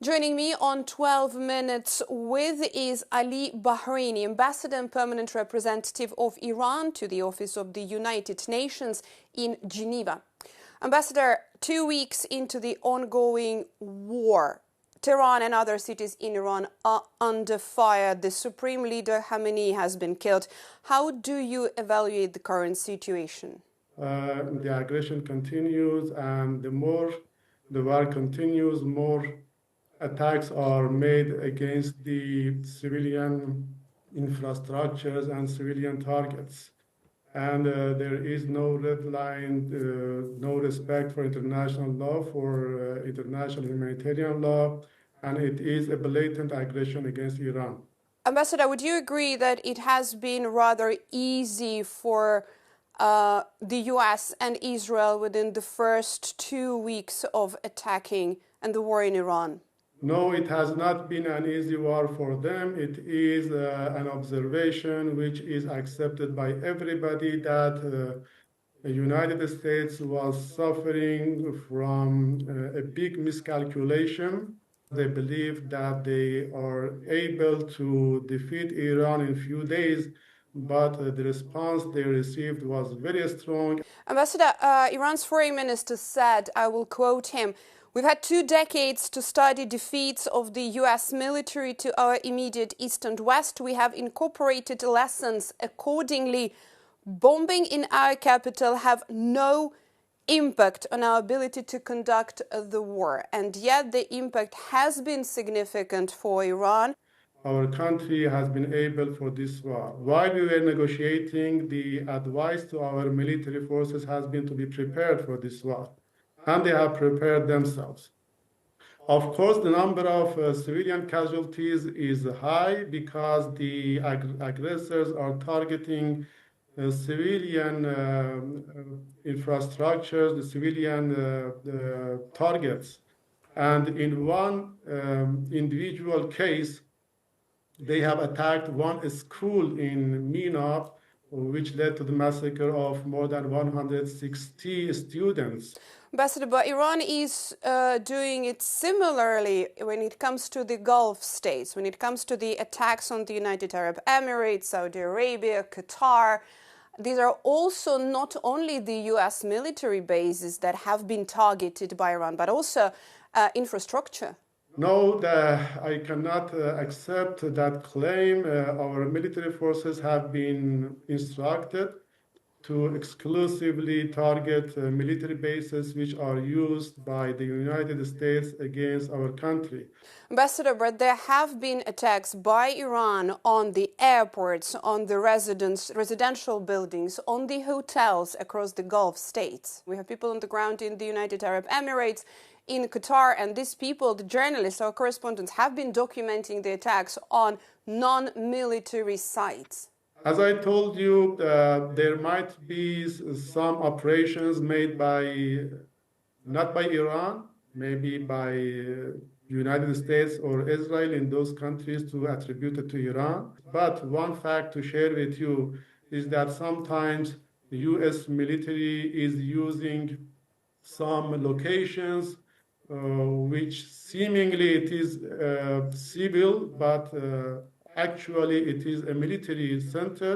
Joining me on 12 Minutes with is Ali Bahraini, Ambassador and Permanent Representative of Iran to the Office of the United Nations in Geneva. Ambassador, 2 weeks into the ongoing war, Tehran and other cities in Iran are under fire. The Supreme Leader Khamenei has been killed. How do you evaluate the current situation? The aggression continues, and the more the war continues, more attacks are made against the civilian infrastructures and civilian targets. And there is no red line, no respect for international law, for international humanitarian law, and it is a blatant aggression against Iran. Ambassador, would you agree that it has been rather easy for the US and Israel within the first 2 weeks of attacking and the war in Iran? No, it has not been an easy war for them. It is an observation which is accepted by everybody that the United States was suffering from a big miscalculation. They believe that they are able to defeat Iran in a few days, but the response they received was very strong. Ambassador, Iran's foreign minister said, I will quote him, "We've had 2 decades to study defeats of the US military to our immediate east and west. We have incorporated lessons accordingly. Bombing in our capital have no impact on our ability to conduct the war. And yet the impact has been significant for Iran." Our country has been able for this war. While we were negotiating, the advice to our military forces has been to be prepared for this war. And they have prepared themselves. Of course, the number of civilian casualties is high because the aggressors are targeting civilian infrastructures, the civilian targets. And in one individual case, they have attacked one school in Mina, which led to the massacre of more than 160 students. Ambassador, but Iran is doing it similarly when it comes to the Gulf states, when it comes to the attacks on the United Arab Emirates, Saudi Arabia, Qatar. These are also not only the US military bases that have been targeted by Iran, but also infrastructure. No, I cannot accept that claim. Our military forces have been instructed to exclusively target military bases which are used by the United States against our country. Ambassador, but there have been attacks by Iran on the airports, on the residential buildings, on the hotels across the Gulf states. We have people on the ground in the United Arab Emirates, in Qatar, and these people, the journalists, our correspondents, have been documenting the attacks on non-military sites. As I told you, there might be some operations made not by Iran, maybe by United States or Israel in those countries to attribute it to Iran. But one fact to share with you is that sometimes the US military is using some locations which seemingly it is civil, but actually it is a military center.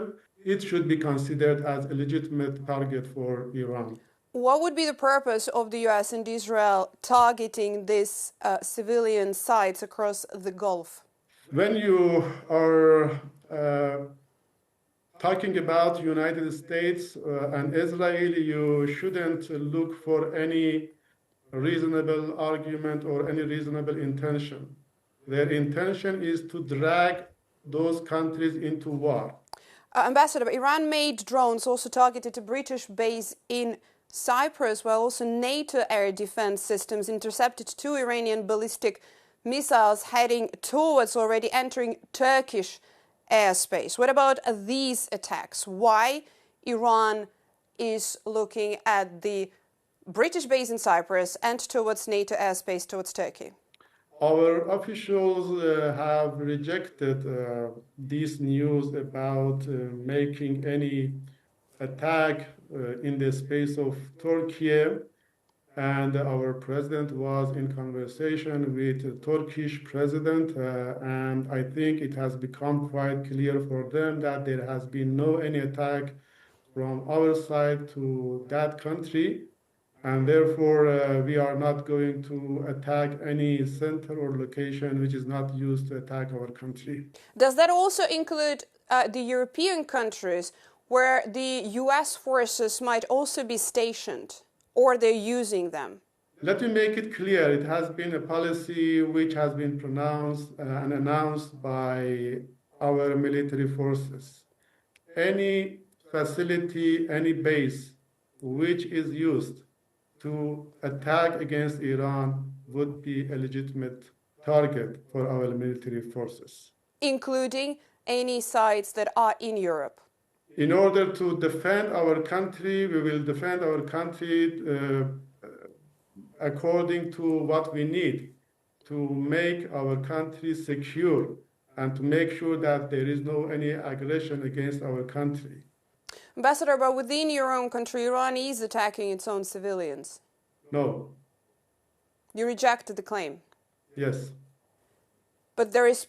It should be considered as a legitimate target for Iran. What would be the purpose of the US and Israel targeting these civilian sites across the Gulf? When you are talking about United States and Israel, you shouldn't look for any reasonable argument or any reasonable intention. Their intention is to drag those countries into war. Ambassador, Iran-made drones also targeted a British base in Cyprus, while also NATO air defense systems intercepted 2 Iranian ballistic missiles heading towards already entering Turkish airspace. What about these attacks? Why Iran is looking at the British base in Cyprus and towards NATO airspace towards Turkey? Our officials have rejected this news about making any attack in the space of Turkey. and our president was in conversation with the Turkish president, and I think it has become quite clear for them that there has been no any attack from our side to that country, and therefore we are not going to attack any center or location which is not used to attack our country. Does that also include the European countries where the US forces might also be stationed, or they're using them? Let me make it clear, it has been a policy which has been pronounced and announced by our military forces. Any facility, any base which is used to attack against Iran would be a legitimate target for our military forces. Including any sites that are in Europe? In order to defend our country, we will defend our country according to what we need to make our country secure and to make sure that there is no any aggression against our country. Ambassador, but within your own country, Iran is attacking its own civilians. No. You rejected the claim? Yes. But there is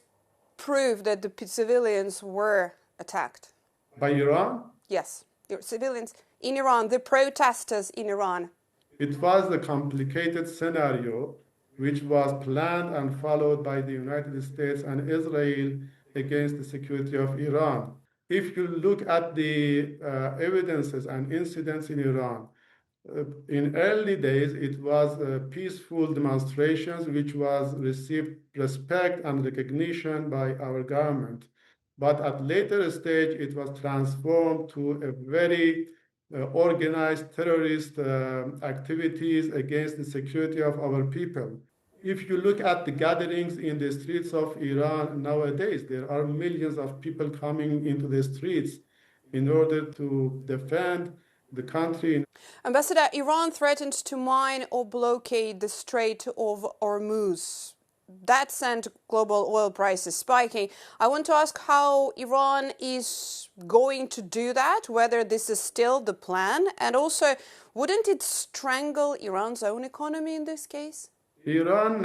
proof that the civilians were attacked. By Iran? Yes, your civilians in Iran, the protesters in Iran. It was a complicated scenario which was planned and followed by the United States and Israel against the security of Iran. If you look at the evidences and incidents in Iran, in early days it was peaceful demonstrations which was received respect and recognition by our government. But at later stage it was transformed to a very organized terrorist activities against the security of our people. If you look at the gatherings in the streets of Iran nowadays, there are millions of people coming into the streets in order to defend the country. Ambassador, Iran threatened to mine or blockade the Strait of Hormuz. That sent global oil prices spiking. I want to ask how Iran is going to do that, whether this is still the plan, and also, wouldn't it strangle Iran's own economy in this case? Iran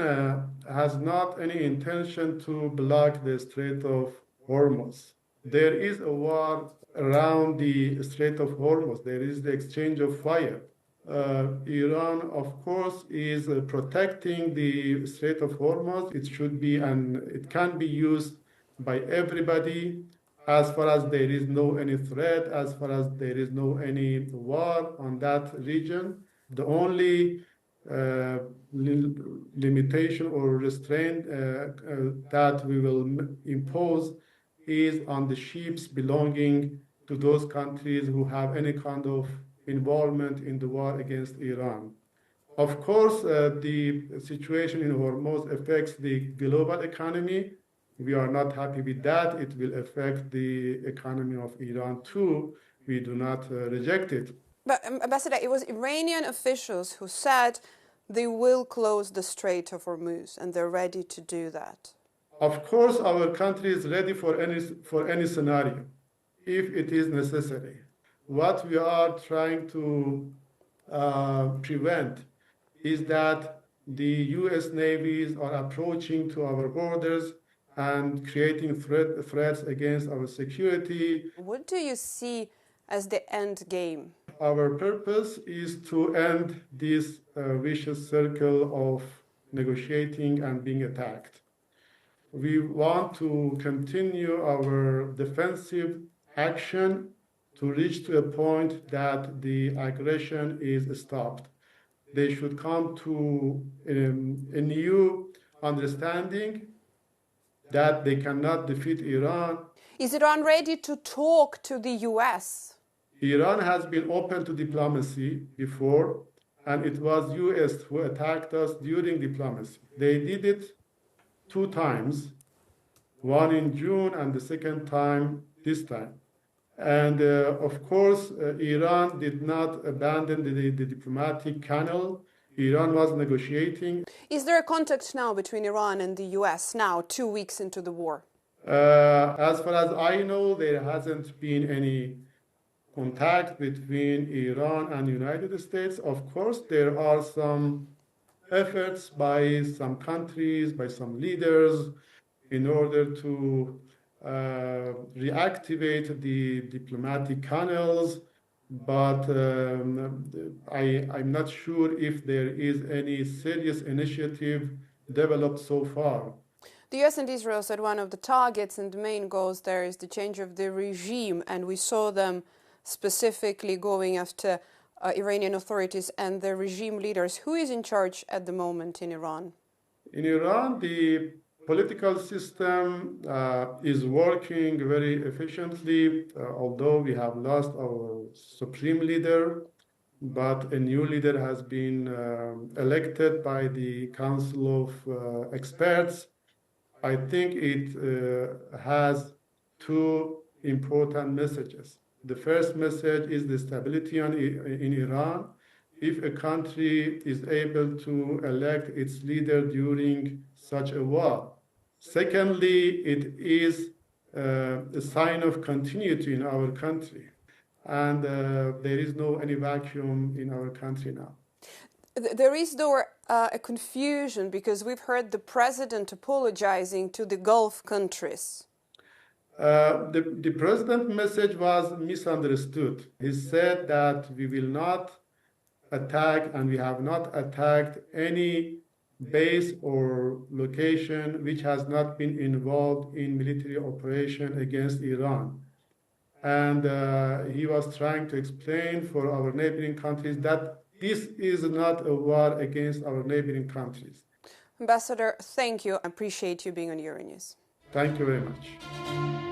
has not any intention to block the Strait of Hormuz. There is a war around the Strait of Hormuz. There is the exchange of fire. Iran, of course, is protecting the Strait of Hormuz. It should be and it can be used by everybody as far as there is no any threat, as far as there is no any war on that region. The only limitation or restraint that we will impose is on the ships belonging to those countries who have any kind of involvement in the war against Iran. Of course, the situation in Hormuz affects the global economy. We are not happy with that. It will affect the economy of Iran too. We do not reject it. But Ambassador, it was Iranian officials who said they will close the Strait of Hormuz, and they're ready to do that. Of course, our country is ready for any scenario, if it is necessary. What we are trying to prevent is that the U.S. navies are approaching to our borders and creating threats against our security. What do you see as the end game? Our purpose is to end this vicious circle of negotiating and being attacked. We want to continue our defensive action to reach to a point that the aggression is stopped. They should come to a new understanding that they cannot defeat Iran. Is Iran ready to talk to the U.S.? Iran has been open to diplomacy before, and it was U.S. who attacked us during diplomacy. They did it 2 times, one in June and the second time this time. And of course, Iran did not abandon the diplomatic channel. Iran was negotiating. Is there a contact now between Iran and the U.S. now, 2 weeks into the war? As far as I know, there hasn't been any contact between Iran and United States. Of course, there are some efforts by some countries, by some leaders, in order to reactivate the diplomatic channels, but I'm not sure if there is any serious initiative developed so far. The US and Israel said one of the targets and the main goals there is the change of the regime, and we saw them specifically going after Iranian authorities and the regime leaders. Who is in charge at the moment in Iran? In Iran, the political system is working very efficiently, although we have lost our supreme leader, but a new leader has been elected by the Council of Experts. I think it has two important messages. The first message is the stability in Iran. If a country is able to elect its leader during such a war. Secondly, it is a sign of continuity in our country. And there is no any vacuum in our country now. There is, though, a confusion because we've heard the president apologizing to the Gulf countries. The president's message was misunderstood. He said that we will not attack, and we have not attacked any base or location which has not been involved in military operation against Iran. And he was trying to explain for our neighboring countries that this is not a war against our neighboring countries. Ambassador, thank you. I appreciate you being on Euronews. Thank you very much.